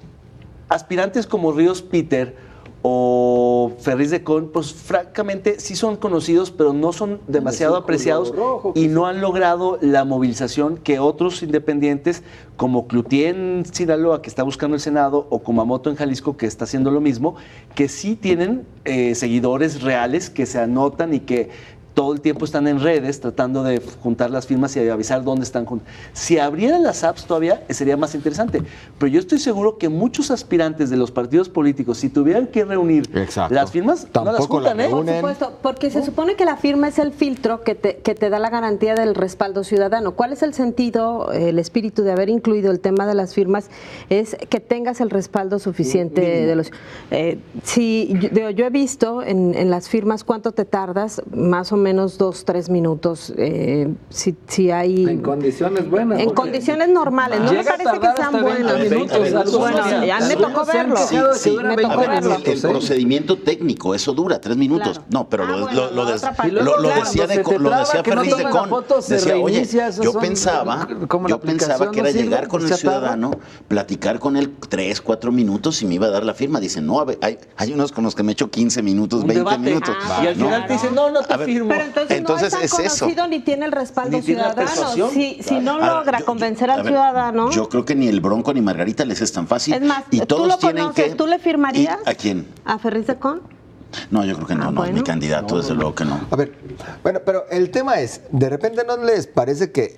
aspirantes como Ríos Peter o Ferriz de Con, pues francamente sí son conocidos, pero no son demasiado apreciados y no han logrado la movilización que otros independientes, como Cloutier en Sinaloa, que está buscando el Senado, o Kumamoto en Jalisco, que está haciendo lo mismo, que sí tienen seguidores reales que se anotan y que todo el tiempo están en redes tratando de juntar las firmas y avisar dónde están. Si abrieran las apps todavía sería más interesante, pero yo estoy seguro que muchos aspirantes de los partidos políticos, si tuvieran que reunir las firmas, tampoco no las juntan, Por supuesto, porque se supone que la firma es el filtro que te da la garantía del respaldo ciudadano. ¿Cuál es el sentido, el espíritu de haber incluido el tema de las firmas? Es que tengas el respaldo suficiente de los... yo he visto en las firmas cuánto te tardas, más o menos 2-3 minutos, si hay... En condiciones buenas. En condiciones normales, no me parece que sean buenas. Bueno, ya me tocó verlo. Sí, el procedimiento técnico, eso dura 3 minutos. Claro. No, pero lo decía Ferriz de Con. Decía, oye, yo pensaba que era llegar con el ciudadano, platicar con él 3-4 minutos y me iba a dar la firma. Dicen, no, a ver, hay unos con los que me echo 15 minutos, 20 minutos. Y al final te dicen, no te firmo. Pero entonces no es tan conocido ni tiene el respaldo ciudadano. Si no logra convencer al ciudadano. Yo creo que ni el Bronco ni Margarita les es tan fácil. Es más, y todos ¿tú lo tienen conoces? ¿Tú le firmarías? ¿A quién? ¿A Ferriz de Con? No, yo creo que no, no es mi candidato, desde luego que no. A ver, bueno, pero el tema es, de repente ¿no les parece que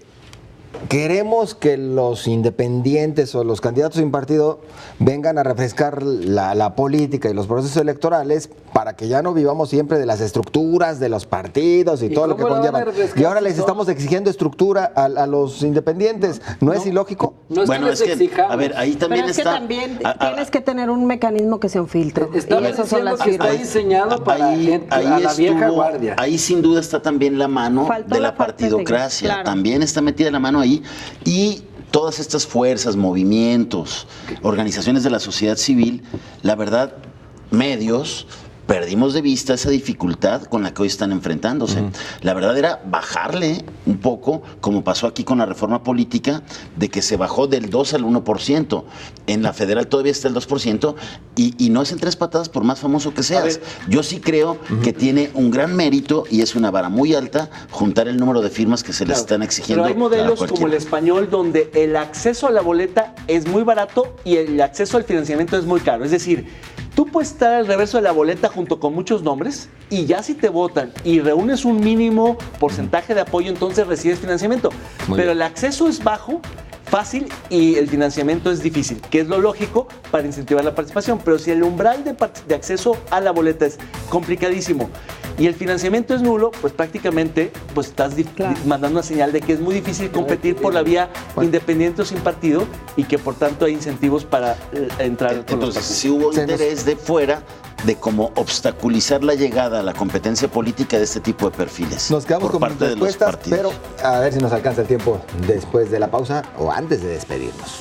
queremos que los independientes o los candidatos sin partido vengan a refrescar la política y los procesos electorales para que ya no vivamos siempre de las estructuras de los partidos y todo lo que conllevan? Y ahora les estamos exigiendo estructura a los independientes. ¿No es ilógico? Bueno, es que, a ver, ahí también pero es está... que también tienes que tener un mecanismo que sea un filtro. Esas son las que está diseñado para la vieja guardia. Ahí sin duda está también la mano de la partidocracia. Claro. También está metida la mano ahí. Y todas estas fuerzas, movimientos, organizaciones de la sociedad civil, la verdad, medios, perdimos de vista esa dificultad con la que hoy están enfrentándose. La verdad era bajarle un poco, como pasó aquí con la reforma política, de que se bajó del 2 al 1%. En la federal todavía está el 2%, y no es en 3 patadas por más famoso que seas. Yo sí creo que tiene un gran mérito, y es una vara muy alta, juntar el número de firmas que se les están exigiendo. Pero hay modelos como el español, donde el acceso a la boleta es muy barato y el acceso al financiamiento es muy caro. Es decir, tú puedes estar al reverso de la boleta junto con muchos nombres y ya si te votan y reúnes un mínimo porcentaje de apoyo, entonces recibes financiamiento. Pero el acceso es bajo, fácil, y el financiamiento es difícil, que es lo lógico para incentivar la participación. Pero si el umbral de acceso a la boleta es complicadísimo y el financiamiento es nulo, pues prácticamente pues estás mandando una señal de que es muy difícil competir por la vía independiente o sin partido, y que por tanto hay incentivos para entrar con entonces, si hubo interés de fuera, de cómo obstaculizar la llegada a la competencia política de este tipo de perfiles. Nos quedamos por con parte de los partidos. Pero a ver si nos alcanza el tiempo después de la pausa o antes de despedirnos.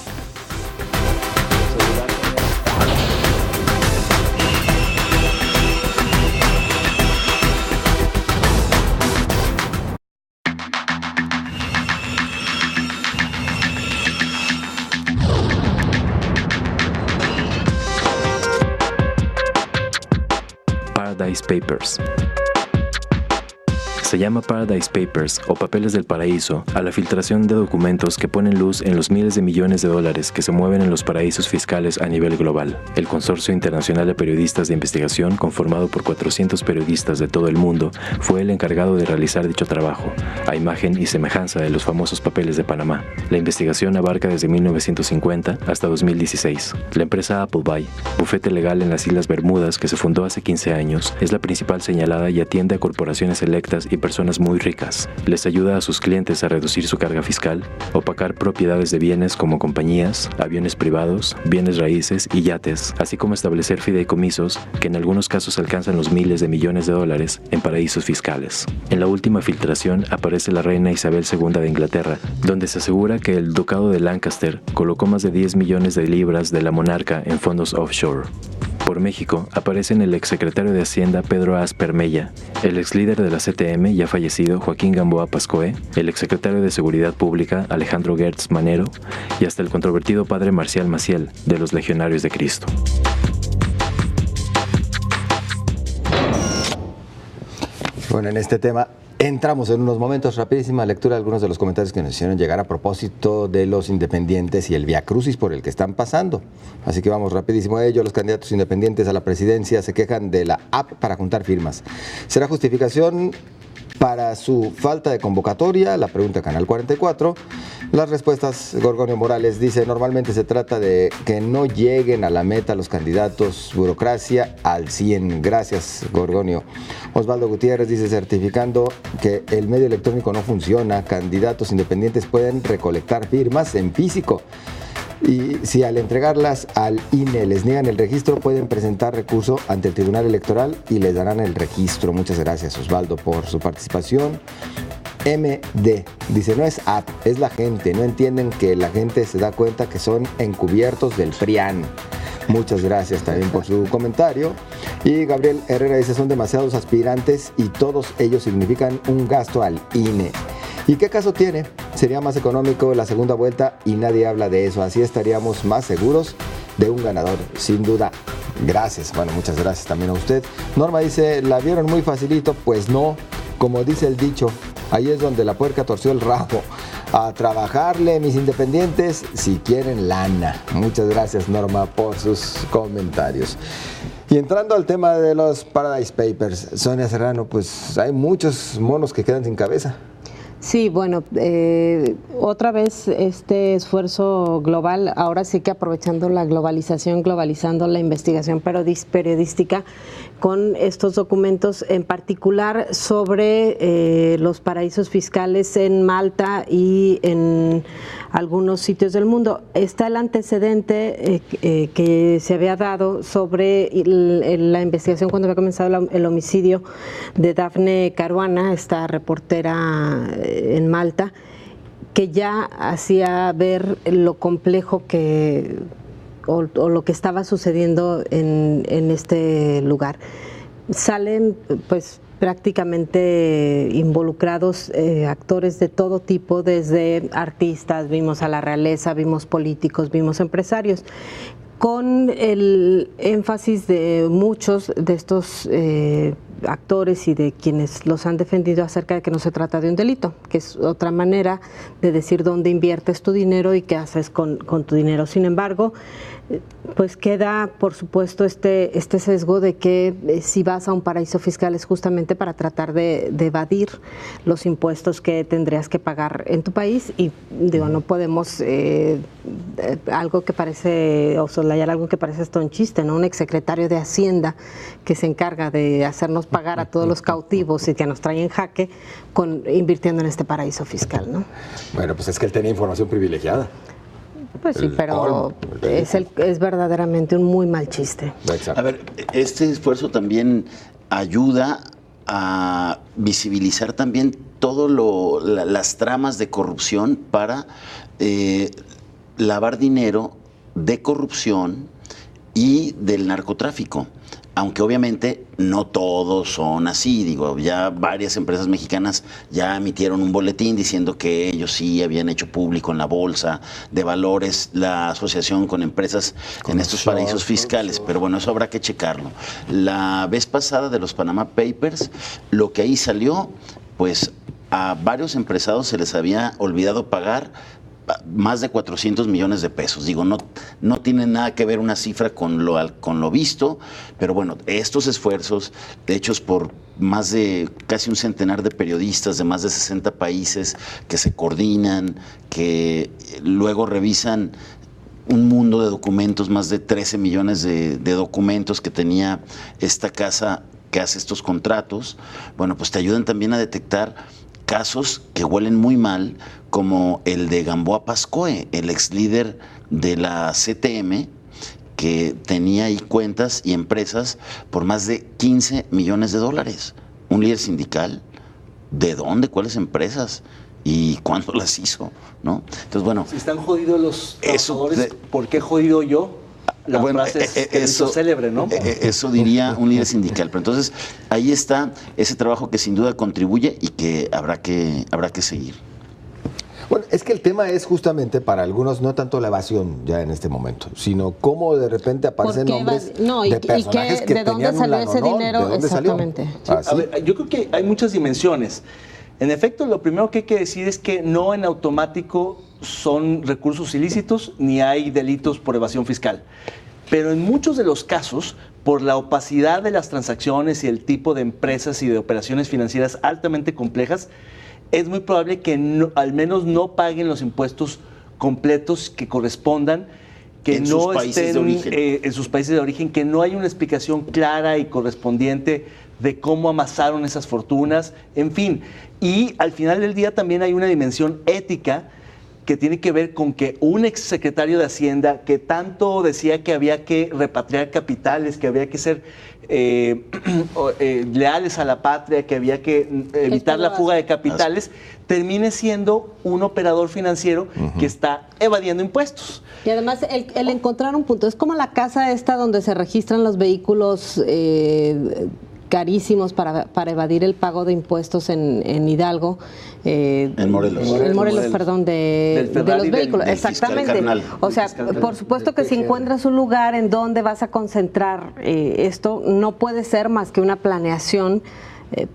Paradise Papers. Se llama Paradise Papers o Papeles del Paraíso a la filtración de documentos que ponen luz en los miles de millones de dólares que se mueven en los paraísos fiscales a nivel global. El Consorcio Internacional de Periodistas de Investigación, conformado por 400 periodistas de todo el mundo, fue el encargado de realizar dicho trabajo, a imagen y semejanza de los famosos papeles de Panamá. La investigación abarca desde 1950 hasta 2016. La empresa Appleby, bufete legal en las Islas Bermudas que se fundó hace 15 años, es la principal señalada y atiende a corporaciones electas y personas muy ricas. Les ayuda a sus clientes a reducir su carga fiscal, opacar propiedades de bienes como compañías, aviones privados, bienes raíces y yates, así como establecer fideicomisos que en algunos casos alcanzan los miles de millones de dólares en paraísos fiscales. En la última filtración aparece la reina Isabel II de Inglaterra, donde se asegura que el ducado de Lancaster colocó más de 10 millones de libras de la monarca en fondos offshore. Por México aparecen el exsecretario de Hacienda Pedro Asper Mella, el exlíder de la CTM ya fallecido Joaquín Gamboa Pascoe, el exsecretario de Seguridad Pública Alejandro Gertz Manero y hasta el controvertido padre Marcial Maciel de los Legionarios de Cristo. Bueno, en este tema entramos en unos momentos. Rapidísima lectura de algunos de los comentarios que nos hicieron llegar a propósito de los independientes y el viacrucis por el que están pasando. Así que vamos rapidísimo a ello. Los candidatos independientes a la presidencia se quejan de la app para juntar firmas. ¿Será justificación para su falta de convocatoria? La pregunta Canal 44. Las respuestas, Gorgonio Morales dice, normalmente se trata de que no lleguen a la meta los candidatos, burocracia al 100. Gracias, Gorgonio. Osvaldo Gutiérrez dice, certificando que el medio electrónico no funciona, candidatos independientes pueden recolectar firmas en físico. Y si al entregarlas al INE les niegan el registro, pueden presentar recurso ante el Tribunal Electoral y les darán el registro. Muchas gracias, Osvaldo, por su participación. MD dice, no es app, es la gente. No entienden que la gente se da cuenta que son encubiertos del PRIAN. Muchas gracias también por su comentario. Y Gabriel Herrera dice, son demasiados aspirantes y todos ellos significan un gasto al INE. ¿Y qué caso tiene? Sería más económico la segunda vuelta y nadie habla de eso. Así estaríamos más seguros de un ganador, sin duda. Gracias. Bueno, muchas gracias también a usted. Norma dice, ¿la vieron muy facilito? Pues no. Como dice el dicho, ahí es donde la puerca torció el rabo. A trabajarle, mis independientes, si quieren lana. Muchas gracias, Norma, por sus comentarios. Y entrando al tema de los Paradise Papers, Sonia Serrano, pues hay muchos monos que quedan sin cabeza. Sí, bueno, otra vez este esfuerzo global, ahora sí que aprovechando la globalización, globalizando la investigación periodística con estos documentos, en particular sobre los paraísos fiscales en Malta y en algunos sitios del mundo. Está el antecedente que se había dado sobre la investigación cuando había comenzado el homicidio de Dafne Caruana, esta reportera en Malta, que ya hacía ver lo complejo que o lo que estaba sucediendo en este lugar. Salen pues prácticamente involucrados actores de todo tipo, desde artistas, vimos a la realeza, vimos políticos, vimos empresarios, con el énfasis de muchos de estos actores y de quienes los han defendido acerca de que no se trata de un delito, que es otra manera de decir dónde inviertes tu dinero y qué haces con tu dinero. Sin embargo, pues queda, por supuesto, este sesgo de que si vas a un paraíso fiscal es justamente para tratar de evadir los impuestos que tendrías que pagar en tu país. Y digo, no podemos algo que parece, o soslayar algo que parece hasta un chiste, ¿no? Un exsecretario de Hacienda que se encarga de hacernos pagar a todos los cautivos y que nos trae en jaque invirtiendo en este paraíso fiscal, ¿no? Bueno, pues es que él tenía información privilegiada. Pues sí, pero es verdaderamente un muy mal chiste. A ver, este esfuerzo también ayuda a visibilizar también las tramas de corrupción para lavar dinero de corrupción y del narcotráfico. Aunque obviamente no todos son así, digo, ya varias empresas mexicanas ya emitieron un boletín diciendo que ellos sí habían hecho público en la bolsa de valores la asociación con empresas en estos paraísos fiscales, pero bueno, eso habrá que checarlo. La vez pasada de los Panama Papers, lo que ahí salió, pues a varios empresarios se les había olvidado pagar más de 400 millones de pesos. Digo, no tiene nada que ver una cifra con lo visto, pero bueno, estos esfuerzos hechos por más de casi un centenar de periodistas de más de 60 países que se coordinan, que luego revisan un mundo de documentos, más de 13 millones de documentos que tenía esta casa que hace estos contratos, bueno, pues te ayudan también a detectar casos que huelen muy mal, como el de Gamboa Pascoe, el ex líder de la CTM, que tenía ahí cuentas y empresas por más de 15 millones de dólares. Un líder sindical, ¿de dónde? ¿Cuáles empresas? ¿Y cuándo las hizo? ¿No? Entonces, bueno. Si están jodidos los trabajadores, ¿por qué jodido yo? La frase es célebre, ¿no? Eso diría un líder sindical. Pero entonces, ahí está ese trabajo que sin duda contribuye y que habrá que seguir. Bueno, es que el tema es justamente para algunos no tanto la evasión ya en este momento, sino cómo de repente aparecen nombres de personajes que ¿de dónde salió ese dinero? ¿De dónde exactamente. Salió? Sí, a ver, yo creo que hay muchas dimensiones. En efecto, lo primero que hay que decir es que no en automático son recursos ilícitos ni hay delitos por evasión fiscal. Pero en muchos de los casos, por la opacidad de las transacciones y el tipo de empresas y de operaciones financieras altamente complejas, es muy probable que al menos no paguen los impuestos completos que correspondan, que en no sus países estén de origen. En sus países de origen, que no hay una explicación clara y correspondiente de cómo amasaron esas fortunas, en fin. Y al final del día también hay una dimensión ética que tiene que ver con que un exsecretario de Hacienda que tanto decía que había que repatriar capitales, que había que ser leales a la patria, que había que evitar la fuga de capitales, termine siendo un operador financiero que está evadiendo impuestos. Y además el encontrar un punto, es como la casa esta donde se registran los vehículos carísimos para evadir el pago de impuestos en Hidalgo. En Morelos. En Morelos, perdón, de los vehículos. del Exactamente. O sea, por supuesto que si encuentras un lugar en donde vas a concentrar esto, no puede ser más que una planeación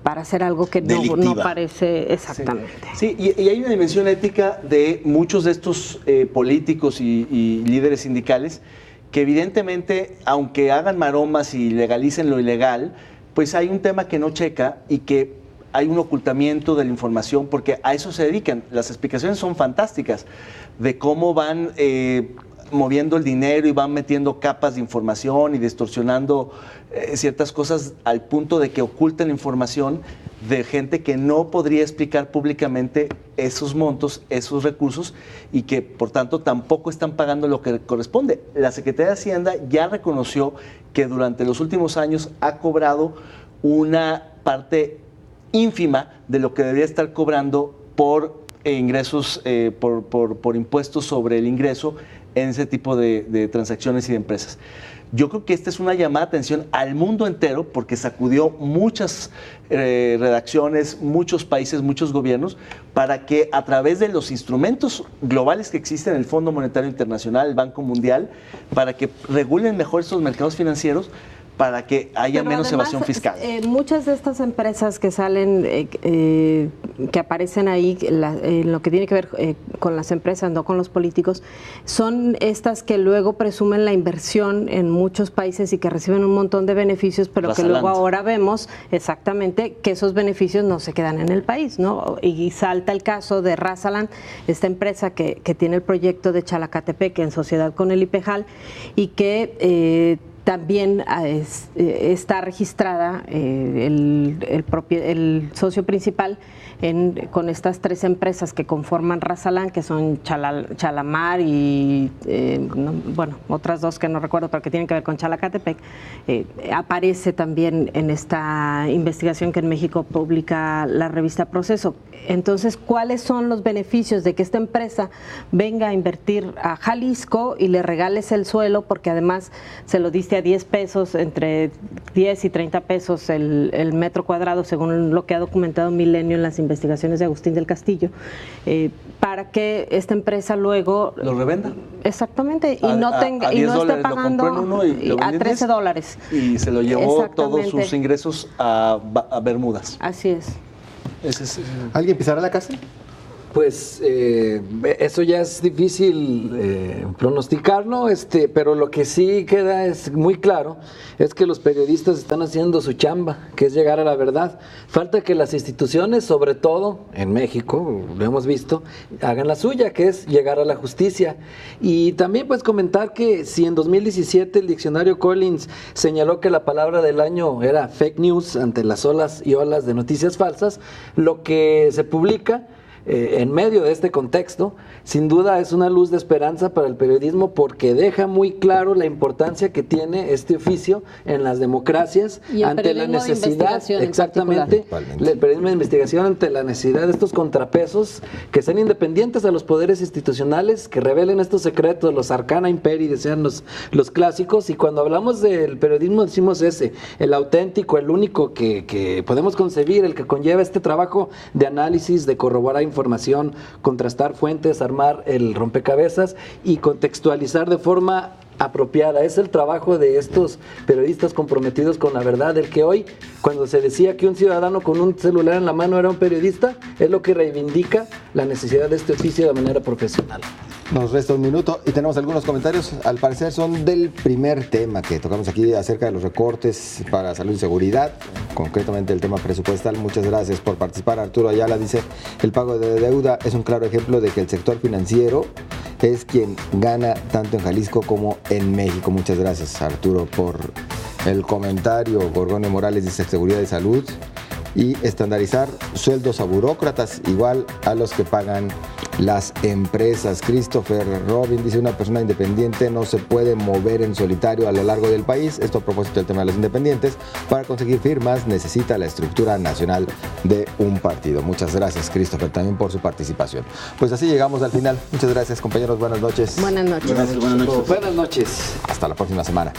para hacer algo que no parece exactamente. Sí, y hay una dimensión ética de muchos de estos políticos y líderes sindicales que evidentemente, aunque hagan maromas y legalicen lo ilegal, pues hay un tema que no checa y que hay un ocultamiento de la información, porque a eso se dedican. Las explicaciones son fantásticas de cómo van moviendo el dinero y van metiendo capas de información y distorsionando ciertas cosas al punto de que ocultan información de gente que no podría explicar públicamente esos montos, esos recursos, y que por tanto tampoco están pagando lo que corresponde. La Secretaría de Hacienda ya reconoció que durante los últimos años ha cobrado una parte ínfima de lo que debería estar cobrando por ingresos, por impuestos sobre el ingreso en ese tipo de transacciones y de empresas. Yo creo que esta es una llamada de atención al mundo entero porque sacudió muchas redacciones, muchos países, muchos gobiernos, para que a través de los instrumentos globales que existen, el Fondo Monetario Internacional, el Banco Mundial, para que regulen mejor estos mercados financieros, para que haya menos evasión fiscal. Muchas de estas empresas que salen, que aparecen ahí, lo que tiene que ver con las empresas, no con los políticos, son estas que luego presumen la inversión en muchos países y que reciben un montón de beneficios, pero que luego ahora vemos exactamente que esos beneficios no se quedan en el país, ¿no? Y salta el caso de Razaland, esta empresa que tiene el proyecto de Chalacatepec en sociedad con el IPEJAL y que también está registrada el socio principal con estas 3 empresas que conforman Razalán, que son Chalamar y, otras 2 que no recuerdo, pero que tienen que ver con Chalacatepec, aparece también en esta investigación que en México publica la revista Proceso. Entonces, ¿cuáles son los beneficios de que esta empresa venga a invertir a Jalisco y le regales el suelo, porque además se lo diste a 10 pesos, entre 10 y 30 pesos el metro cuadrado, según lo que ha documentado Milenio en las investigaciones de Agustín del Castillo, para que esta empresa luego lo revenda? Exactamente, y no esté pagando a $13. Y se lo llevó todos sus ingresos a Bermudas. Así es. ¿Alguien pisará la casa? Pues eso ya es difícil pronosticarlo, pero lo que sí queda es muy claro es que los periodistas están haciendo su chamba, que es llegar a la verdad. Falta que las instituciones, sobre todo en México, lo hemos visto, hagan la suya, que es llegar a la justicia. Y también pues comentar que si en 2017 el diccionario Collins señaló que la palabra del año era fake news ante las olas y olas de noticias falsas, lo que se publica en medio de este contexto, sin duda es una luz de esperanza para el periodismo, porque deja muy claro la importancia que tiene este oficio en las democracias ante la necesidad, exactamente, el periodismo de investigación ante la necesidad de estos contrapesos que sean independientes a los poderes institucionales, que revelen estos secretos, los arcana imperii, decían los clásicos. Y cuando hablamos del periodismo decimos el auténtico, el único que podemos concebir, el que conlleva este trabajo de análisis, de corroborar información, contrastar fuentes, armar el rompecabezas y contextualizar de forma apropiada. Es el trabajo de estos periodistas comprometidos con la verdad, el que hoy, cuando se decía que un ciudadano con un celular en la mano era un periodista, es lo que reivindica la necesidad de este oficio de manera profesional. Nos resta un minuto y tenemos algunos comentarios, al parecer son del primer tema que tocamos aquí acerca de los recortes para salud y seguridad, concretamente el tema presupuestal. Muchas gracias por participar. Arturo Ayala dice, el pago de deuda es un claro ejemplo de que el sector financiero es quien gana tanto en Jalisco como en México. Muchas gracias, Arturo, por el comentario. Gorgonio Morales dice, seguridad y salud y estandarizar sueldos a burócratas igual a los que pagan las empresas. Christopher Robin dice, una persona independiente no se puede mover en solitario a lo largo del país. Esto a propósito del tema de los independientes. Para conseguir firmas necesita la estructura nacional de un partido. Muchas gracias, Christopher, también por su participación. Pues así llegamos al final. Muchas gracias, compañeros. Buenas noches. Buenas noches. Buenas noches. Hasta la próxima semana.